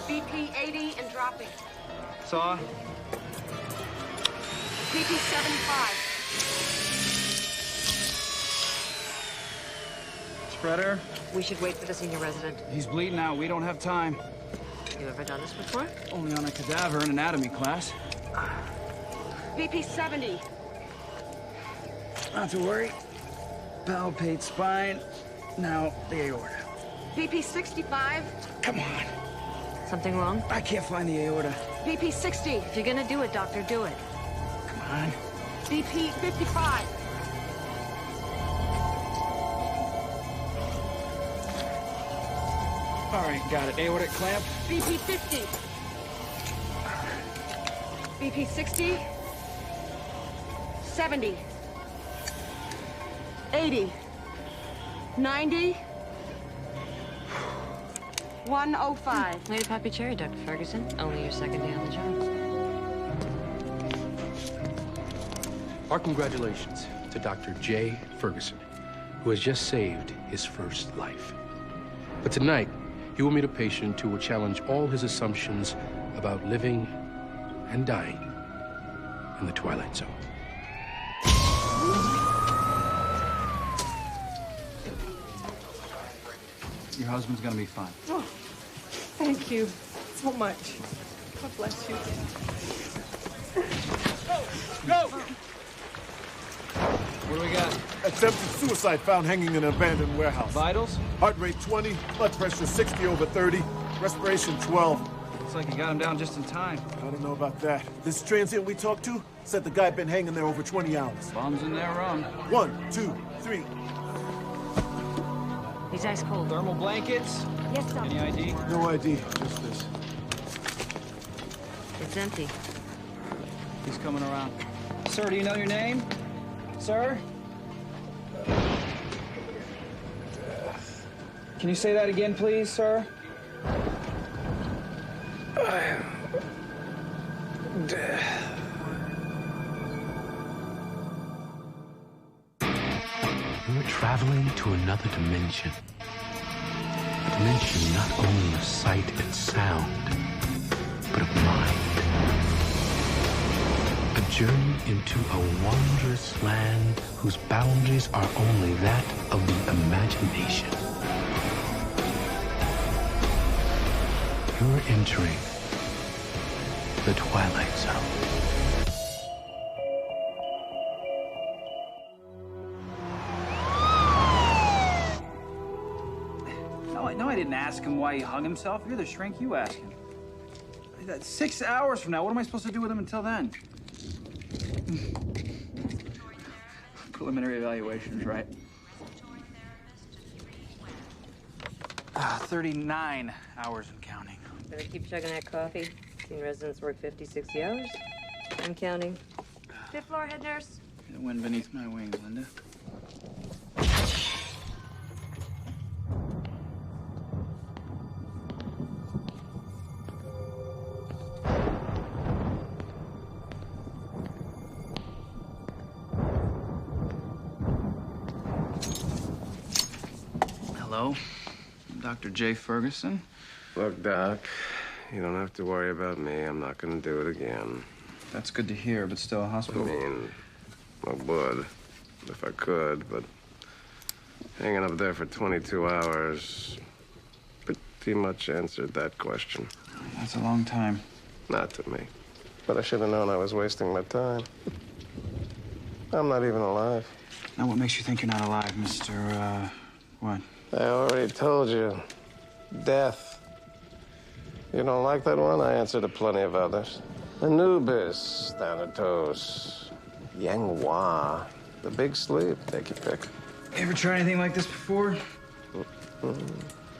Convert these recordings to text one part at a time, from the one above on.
BP 80 and dropping. Saw. BP 75. Spreader. We should wait for the senior resident. He's bleeding out. We don't have time. You ever done this before? Only on a cadaver in anatomy class. BP 70. Not to worry. Palpate spine. Now the aorta. BP 65. Come on. Something wrong? I can't find the aorta. BP 60. If you're gonna do it, doctor, do it. Come on. BP 55. All right, got it. Aortic clamp. BP 50. BP 60. 70. 80. 90. 105. Way to pop your cherry, Dr. Ferguson. Only your second day on the job. Our congratulations to Dr. J. Ferguson, who has just saved his first life. But tonight, he will meet a patient who will challenge all his assumptions about living and dying in the Twilight Zone. Your husband's gonna be fine. Oh, thank you so much. God bless you. Go! What do we got? Attempted suicide found hanging in an abandoned warehouse. Vitals? Heart rate 20, blood pressure 60 over 30, respiration 12. Looks like you got him down just in time. I don't know about that. This transient we talked to said the guy been hanging there over 20 hours. Bombs in there, wrong. 1, 2, 3. He's ice cold. Thermal blankets? Yes, sir. Any ID? No ID, just this. It's empty. He's coming around. Sir, do you know your name? Sir? Can you say that again, please, sir? We're traveling to another dimension. A dimension not only of sight and sound, but of mind. A journey into a wondrous land whose boundaries are only that of the imagination. You're entering the Twilight Zone. No, I didn't ask him why he hung himself. You're the shrink, you ask him. That's 6 hours from now. What am I supposed to do with him until then? Preliminary evaluations, right? 39 hours and counting. Better keep chugging that coffee. Senior residents work 50, 60 hours. I'm counting. Fifth floor, head nurse. The wind beneath my wings, Linda. Hello, I'm Dr. J. Ferguson. Look, Doc, you don't have to worry about me. I'm not gonna do it again. That's good to hear, but still a I hospital. mean, I would, if I could, but hanging up there for 22 hours pretty much answered that question. That's a long time. Not to me. But I should have known I was wasting my time. I'm not even alive. Now, what makes you think you're not alive, Mr. What? I already told you. Death. You don't like that one? I answered to plenty of others. Anubis, Thanatos, Yanghua, the big sleep. Take your pick. You ever tried anything like this before?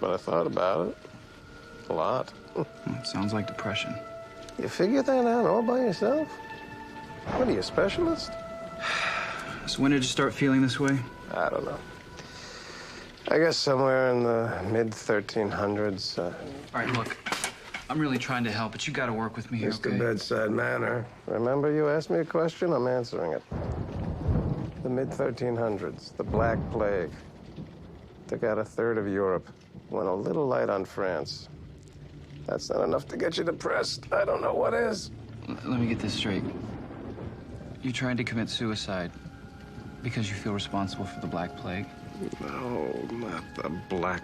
But I thought about it. A lot. Sounds like depression. You figured that out all by yourself? What are you, a specialist? So when did you start feeling this way? I don't know. I guess somewhere in the mid-1300s. All right, look, I'm really trying to help, but you got to work with me here, Just okay? a bedside manner. Remember you asked me a question? I'm answering it. The mid-1300s, the Black Plague. Took out a third of Europe. Went a little light on France. That's not enough to get you depressed. I don't know what is. Let me get this straight. You tried to commit suicide because you feel responsible for the Black Plague? No, not the Black.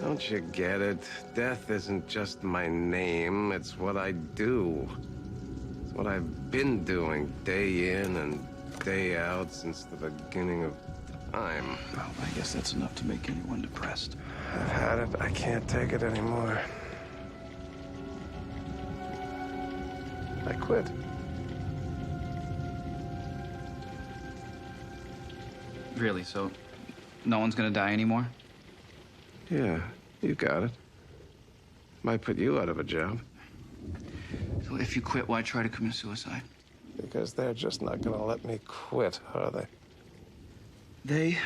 Don't you get it? Death isn't just my name. It's what I do. It's what I've been doing day in and day out since the beginning of time. Well, I guess that's enough to make anyone depressed. I've had it. I can't take it anymore. I quit. Really? So no one's gonna die anymore? Yeah, you got it. Might put you out of a job. So if you quit, why try to commit suicide? Because they're just not gonna let me quit, are they? They?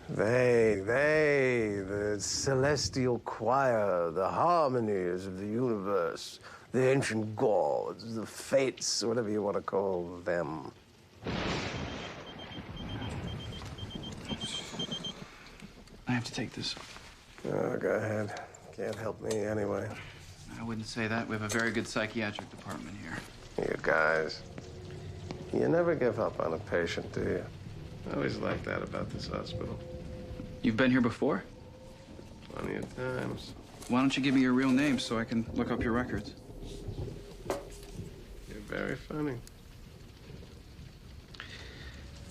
The celestial choir, the harmonies of the universe, the ancient gods, the fates, whatever you want to call them. I have to take this. Oh, go ahead. Can't help me anyway. I wouldn't say that. We have a very good psychiatric department here. You guys, you never give up on a patient, do you? I always like that about this hospital. You've been here before? Plenty of times. Why don't you give me your real name so I can look up your records? You're very funny.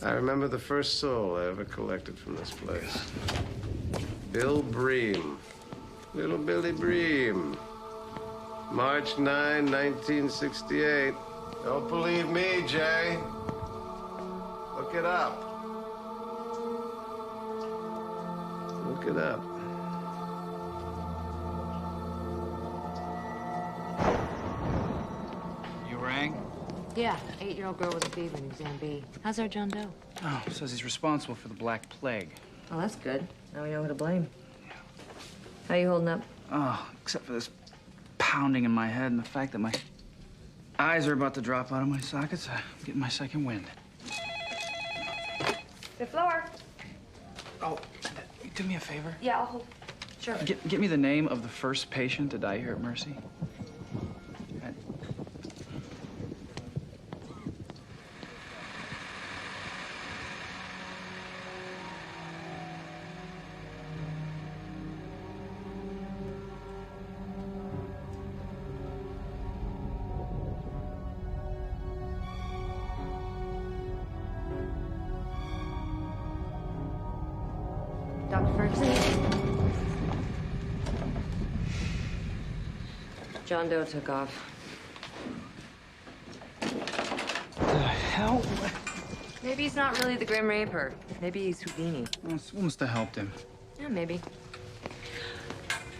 I remember the first soul I ever collected from this place. Bill Bream. Little Billy Bream. March 9, 1968. Don't believe me, Jay. Look it up. Look it up. You rang? Yeah, 8-year-old girl with a fever in exam B. How's our John Doe? Oh, says he's responsible for the Black Plague. Well, that's good. Now we know who to blame. How you holding up? Oh, except for this pounding in my head and the fact that my eyes are about to drop out of my sockets. I'm getting my second wind. Fifth floor. Oh, you do me a favor? Yeah, I'll hold. Sure. Get me the name of the first patient to die here at Mercy. Dr. Ferguson? John Doe took off. The hell? Maybe he's not really the Grim Reaper. Maybe he's Houdini. Well, this must have helped him. Yeah, maybe.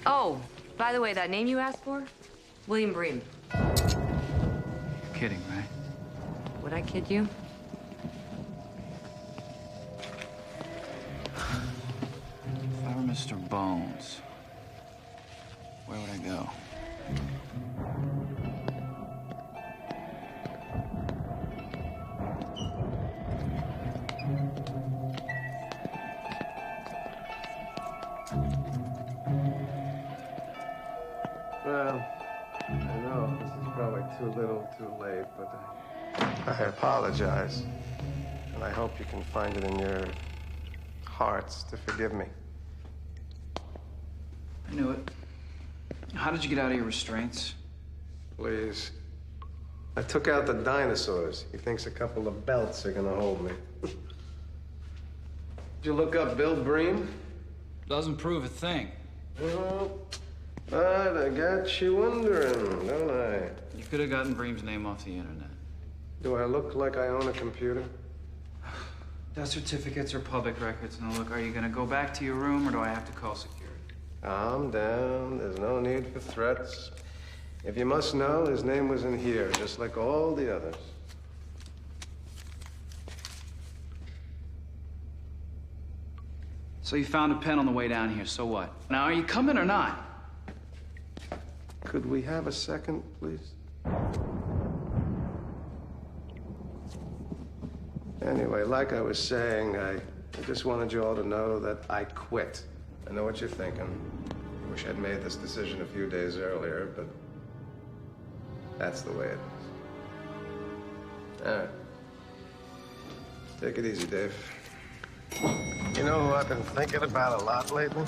Oh, by the way, that name you asked for? William Bream. You're kidding, right? Would I kid you? If I were Mr. Bones, where would I go? Well, I know this is probably too little, too late, but I apologize. And I hope you can find it in your hearts to forgive me. I knew it. How did you get out of your restraints? Please. I took out the dinosaurs. He thinks a couple of belts are gonna hold me. Did you look up Bill Bream? Doesn't prove a thing. Well, but I got you wondering, don't I? You could have gotten Bream's name off the internet. Do I look like I own a computer? Death certificates are public records. Now, look, are you gonna go back to your room, or do I have to call security? Calm down. There's no need for threats. If you must know, his name was in here, just like all the others. So you found a pen on the way down here, so what? Now, are you coming or not? Could we have a second, please? Anyway, like I was saying, I just wanted you all to know that I quit. I know what you're thinking. Wish I'd made this decision a few days earlier, but that's the way it is. All right. Take it easy, Dave. You know who I've been thinking about a lot lately?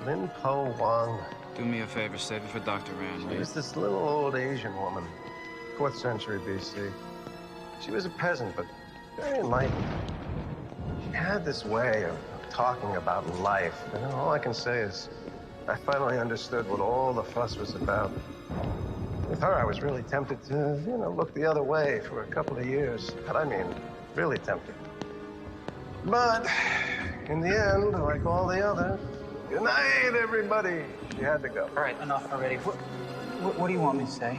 Lin Po Wang. Do me a favor, save it for Dr. Rand. She's this little old Asian woman, 4th century BC. She was a peasant, but very enlightened. She had this way of talking about life, and all I can say is I finally understood what all the fuss was about. With her, I was really tempted to, look the other way for a couple of years. But I mean, really tempted. But in the end, like all the others, good night, everybody. She had to go. All right, enough already. What do you want me to say?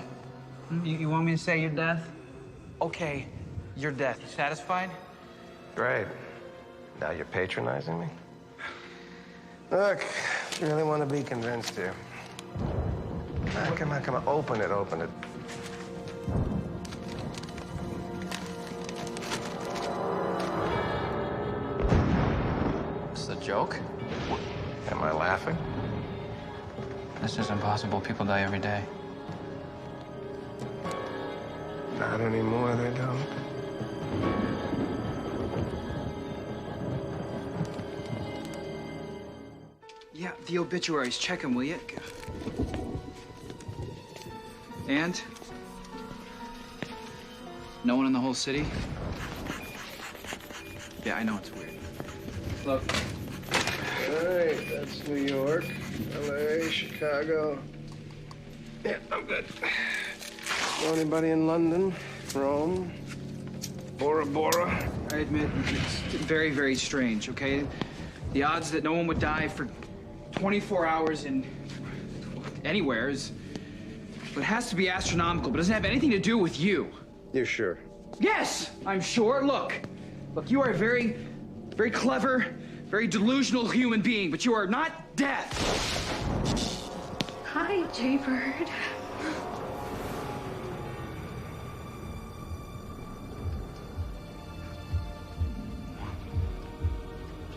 You want me to say your death? Okay, your death. You satisfied? Great. Now you're patronizing me? Look, if you really want to be convinced here. Come on. Open it. This is a joke? Am I laughing? This is impossible. People die every day. Not anymore, they don't. Yeah, the obituaries. Check them, will you? And? No one in the whole city? Yeah, I know it's weird. Look. All right, that's New York, LA, Chicago. Yeah, I'm good. Know anybody in London, Rome, Bora Bora? I admit, it's very, very strange, okay? The odds that no one would die for 24 hours in anywhere is... It has to be astronomical, but it doesn't have anything to do with you. You sure? Yes, I'm sure. Look, you are a very, very clever, very delusional human being, but you are not death. Hi, Jaybird.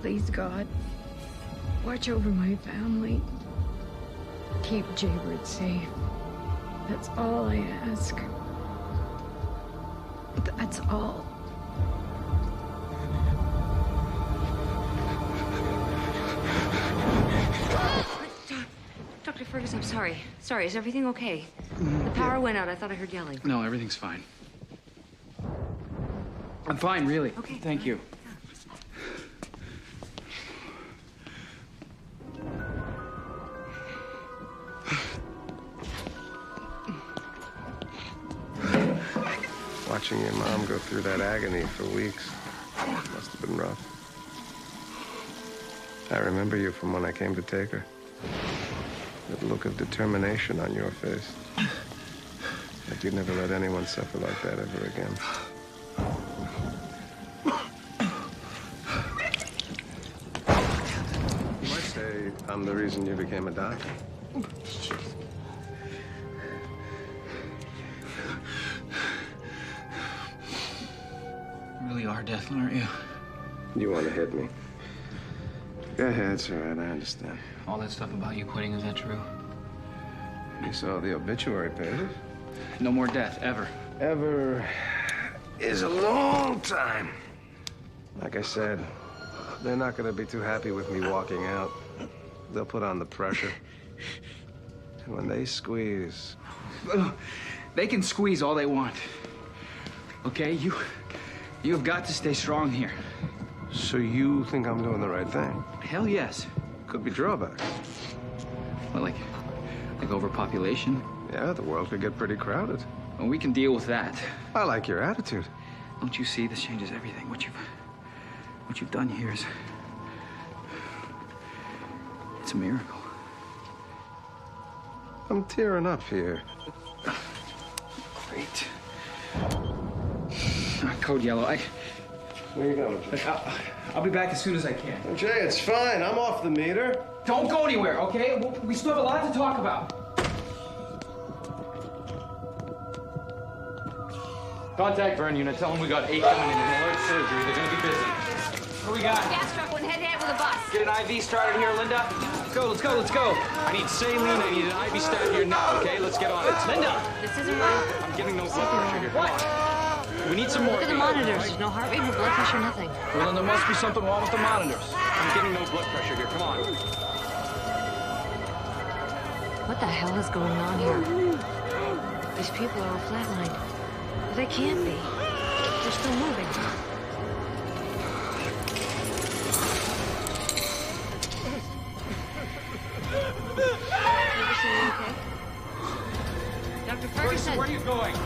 Please, God, watch over my family. Keep Jaybird safe. That's all I ask. That's all. Dr. Ferguson, I'm sorry. Sorry, is everything okay? The power went out. I thought I heard yelling. No, everything's fine. I'm fine, really. Okay. Thank you. Watching your mom go through that agony for weeks must have been rough. I remember you from when I came to take her. That look of determination on your face. Like you'd never let anyone suffer like that ever again. You might say I'm the reason you became a doctor. You really are death, aren't you? You want to hit me? Go ahead, it's all right, I understand. All that stuff about you quitting, is that true? You saw the obituary pages? No more death, ever. Ever is a long time. Like I said, they're not gonna be too happy with me walking out. They'll put on the pressure. And when they squeeze... They can squeeze all they want. Okay, you have got to stay strong here. So you think I'm doing the right thing? Hell yes. Could be drawbacks. Well, like overpopulation. Yeah, the world could get pretty crowded. Well, we can deal with that. I like your attitude. Don't you see? This changes everything. What you've done here is... It's a miracle. I'm tearing up here. Great. Code yellow. Where you going, Jay? I'll be back as soon as I can. Jay, it's fine. I'm off the meter. Don't go anywhere, okay? We still have a lot to talk about. Contact burn unit. Tell them we got 8 coming in an alert surgery. They're gonna be busy. What do we got? Gas truck went head-to-head with a bus. Get an IV started here, Linda. let's go, let's go. I need saline, I need an IV stab here now, okay? Let's get on it. Linda! This isn't right. I'm getting no blood pressure here, come on. We need some more. Look at the monitors. There's no heart rate, no blood pressure, nothing. Well, then there must be something wrong with the monitors. I'm getting no blood pressure here, come on. What the hell is going on here? These people are all flatlined. But they can't be. They're still moving. Ferguson, you okay? Dr. Ferguson! Where are you going?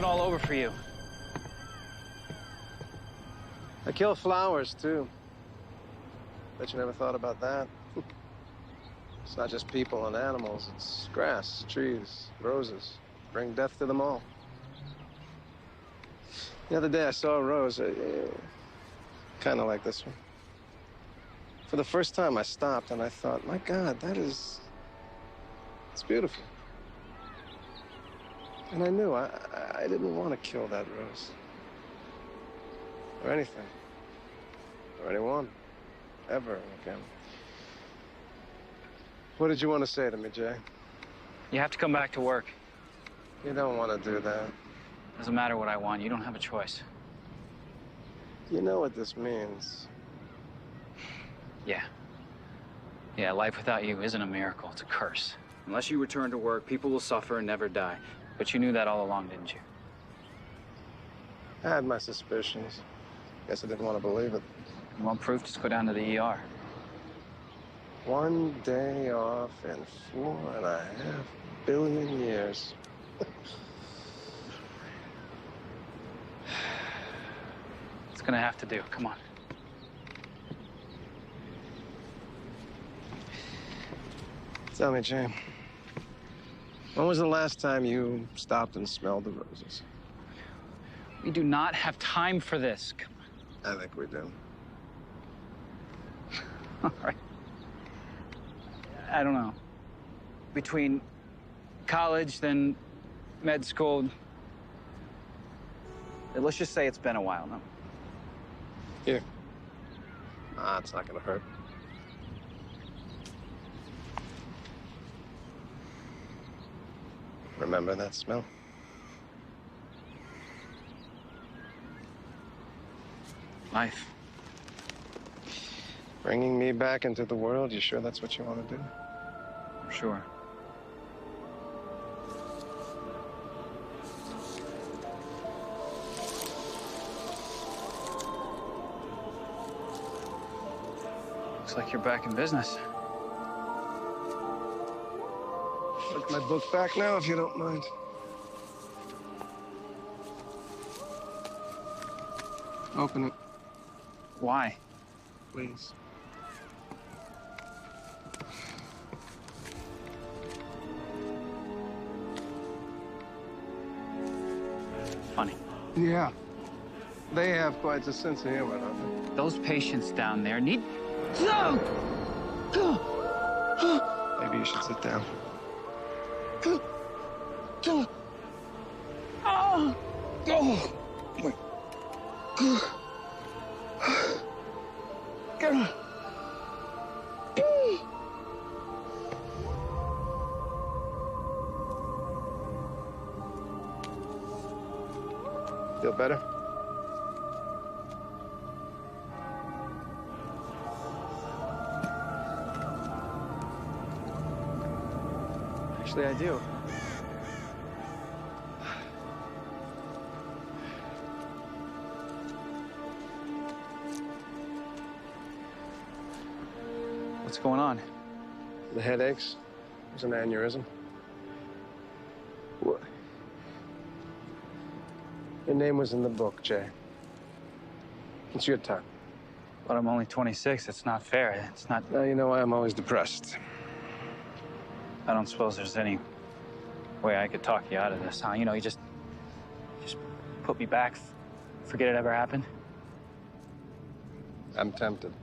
All over for you. I kill flowers, too. Bet you never thought about that. It's not just people and animals. It's grass, trees, roses. Bring death to them all. The other day I saw a rose, kind of like this one. For the first time I stopped and I thought, my God, it's beautiful. And I knew I didn't want to kill that rose. Or anything. Or anyone. Ever again. What did you want to say to me, Jay? You have to come back to work. You don't want to do that. Doesn't matter what I want. You don't have a choice. You know what this means. Yeah. Yeah, life without you isn't a miracle. It's a curse. Unless you return to work, people will suffer and never die. But you knew that all along, didn't you? I had my suspicions. Guess I didn't want to believe it. You want proof? Just go down to the ER. 1 day off in 4.5 billion years. It's gonna have to do. Come on. Tell me, Jay. When was the last time you stopped and smelled the roses? We do not have time for this. Come I think we do. on. All right. I don't know. Between college, then med school. Let's just say it's been a while now. Here. It's not gonna hurt. Remember that smell? Life. Bringing me back into the world, you sure that's what you want to do? Sure. Looks like you're back in business. Put my book back now, if you don't mind. Open it, Why? please. Funny. Yeah. They have quite a sense of humor, don't they? Those patients down there need... Maybe you should sit down. Feel better? Actually, I do. What's going on? The headaches. There's an aneurysm. What? Your name was in the book, Jay. It's your time. But I'm only 26. It's not fair. It's not... Now you know why I'm always depressed. I don't suppose there's any way I could talk you out of this, huh? You know, you just put me back, forget it ever happened. I'm tempted.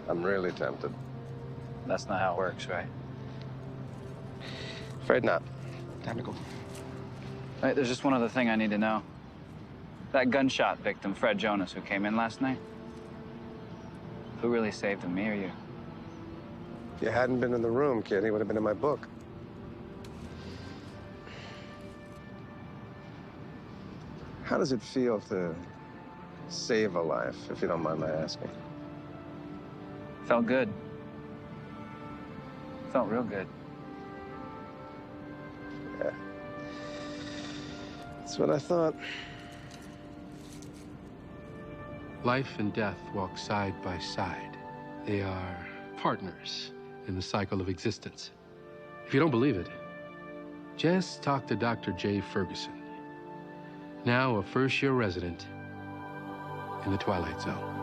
I'm really tempted. That's not how it works, right? Afraid not. Time to go. Hey, there's just one other thing I need to know. That gunshot victim, Fred Jonas, who came in last night, who really saved him, me or you? If you hadn't been in the room, kid, he would have been in my book. How does it feel to save a life, if you don't mind my asking? Felt good. Felt real good. Yeah. That's what I thought. Life and death walk side by side. They are partners in the cycle of existence. If you don't believe it, just talk to Dr. J. Ferguson, now a first-year resident in the Twilight Zone.